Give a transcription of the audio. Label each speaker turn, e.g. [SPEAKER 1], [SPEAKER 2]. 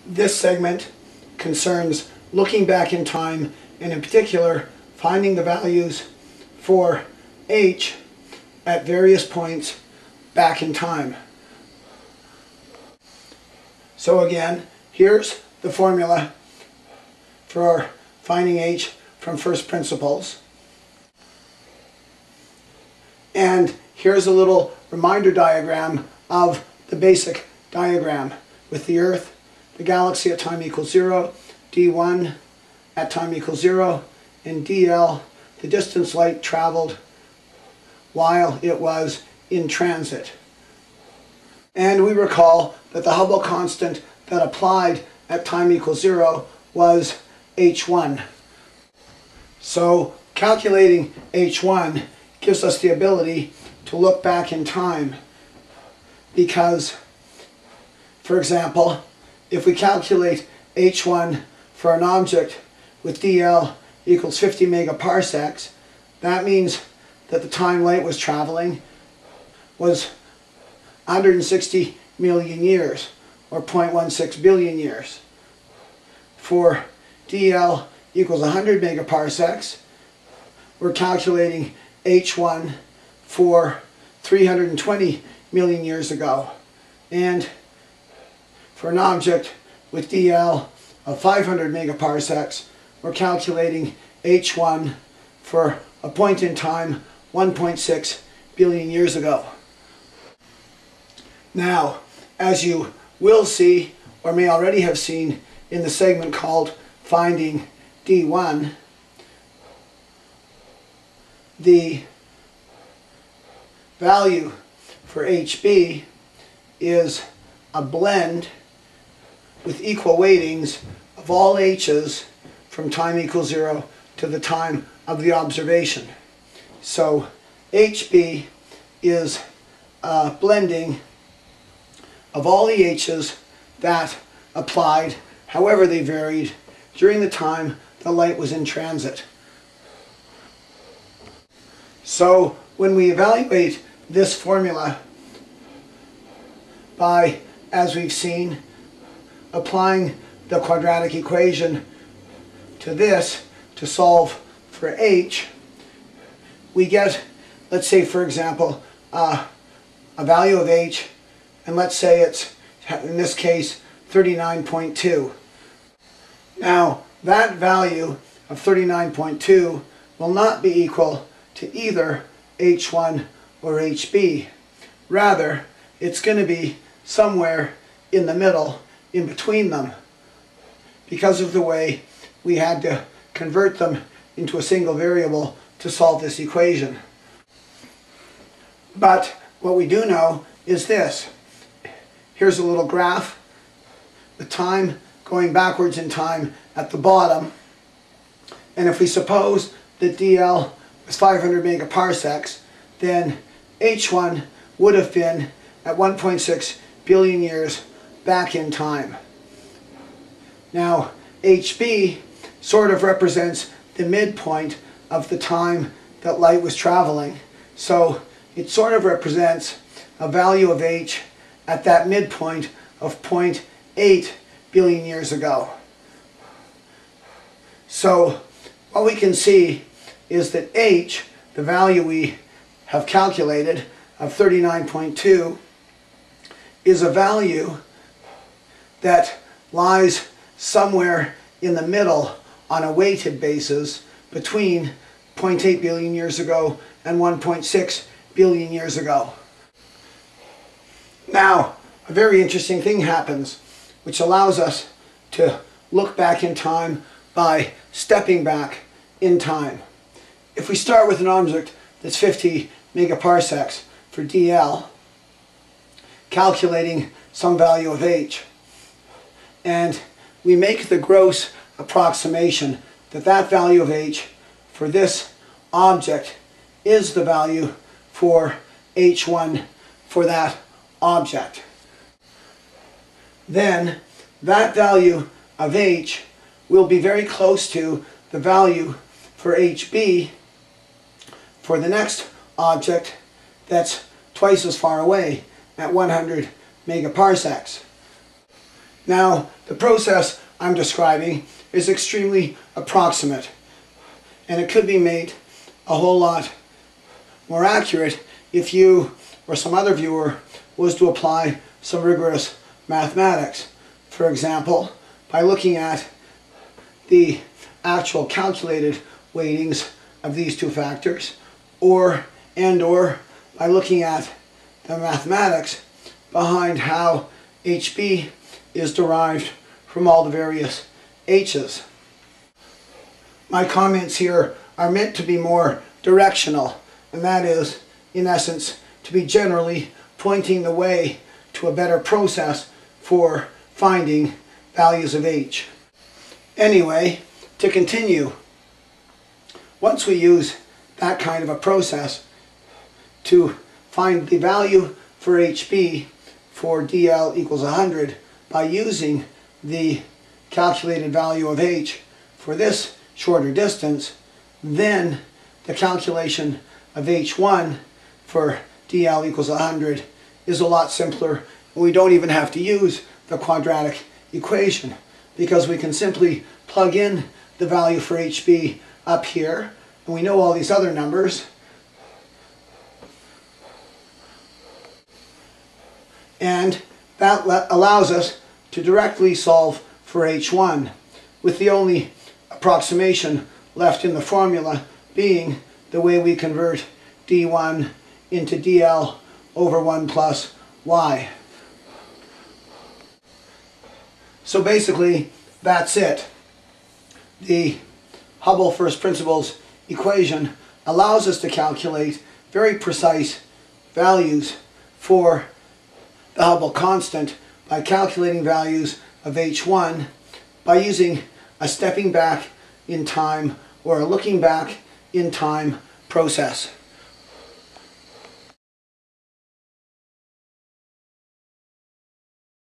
[SPEAKER 1] This segment concerns looking back in time, and in particular finding the values for h at various points back in time. So again, here's the formula for finding h from first principles. And here's a little reminder diagram of the basic diagram with the Earth, the galaxy at time equals 0, d1 at time equals 0, and dl, the distance light traveled while it was in transit. And we recall that the Hubble constant that applied at time equals 0 was h1. So calculating h1 gives us the ability to look back in time, because, for example, if we calculate h1 for an object with dl equals 50 megaparsecs, that means that the time light was traveling was 160 million years, or 0.16 billion years. For dl equals 100 megaparsecs, we're calculating h1 for 320 million years ago. And for an object with dl of 500 megaparsecs, we're calculating h1 for a point in time 1.6 billion years ago. Now, as you will see, or may already have seen in the segment called Finding D1, the value for HB is a blend with equal weightings of all h's from time equals 0 to the time of the observation. So HB is a blending of all the h's that applied, however they varied, during the time the light was in transit. So when we evaluate this formula by, as we've seen, applying the quadratic equation to this to solve for h, we get, let's say for example, a value of h, and let's say it's, in this case, 39.2. Now, that value of 39.2 will not be equal to either h1 or hb. Rather, it's going to be somewhere in the middle, in between them, because of the way we had to convert them into a single variable to solve this equation. But what we do know is this. Here's a little graph with time going backwards in time at the bottom, and if we suppose that dl was 500 megaparsecs, then h1 would have been at 1.6 billion years back in time. Now, hb sort of represents the midpoint of the time that light was traveling, so it sort of represents a value of h at that midpoint of 0.8 billion years ago. So what we can see is that h, the value we have calculated of 39.2, is a value that lies somewhere in the middle on a weighted basis between 0.8 billion years ago and 1.6 billion years ago. Now, a very interesting thing happens, which allows us to look back in time by stepping back in time. If we start with an object that's 50 megaparsecs for dl, calculating some value of h, and we make the gross approximation that that value of h for this object is the value for h1 for that object, then that value of h will be very close to the value for hb for the next object that's twice as far away at 100 megaparsecs. Now, the process I'm describing is extremely approximate, and it could be made a whole lot more accurate if you or some other viewer was to apply some rigorous mathematics. For example, by looking at the actual calculated weightings of these two factors, or by looking at the mathematics behind how HB is derived from all the various H's. My comments here are meant to be more directional, and that is, in essence, to be generally pointing the way to a better process for finding values of H. Anyway, to continue, once we use that kind of a process to find the value for HB for dl equals 100 by using the calculated value of H for this shorter distance, then the calculation of H1 for dl equals 100 is a lot simpler, and we don't even have to use the quadratic equation, because we can simply plug in the value for HB up here, and we know all these other numbers, and that allows us to directly solve for H1, with the only approximation left in the formula being the way we convert d1 into dl over 1 plus y. So basically, that's it. The Hubble first principles equation allows us to calculate very precise values for the Hubble constant by calculating values of H1 by using a stepping back in time or a looking back in time process.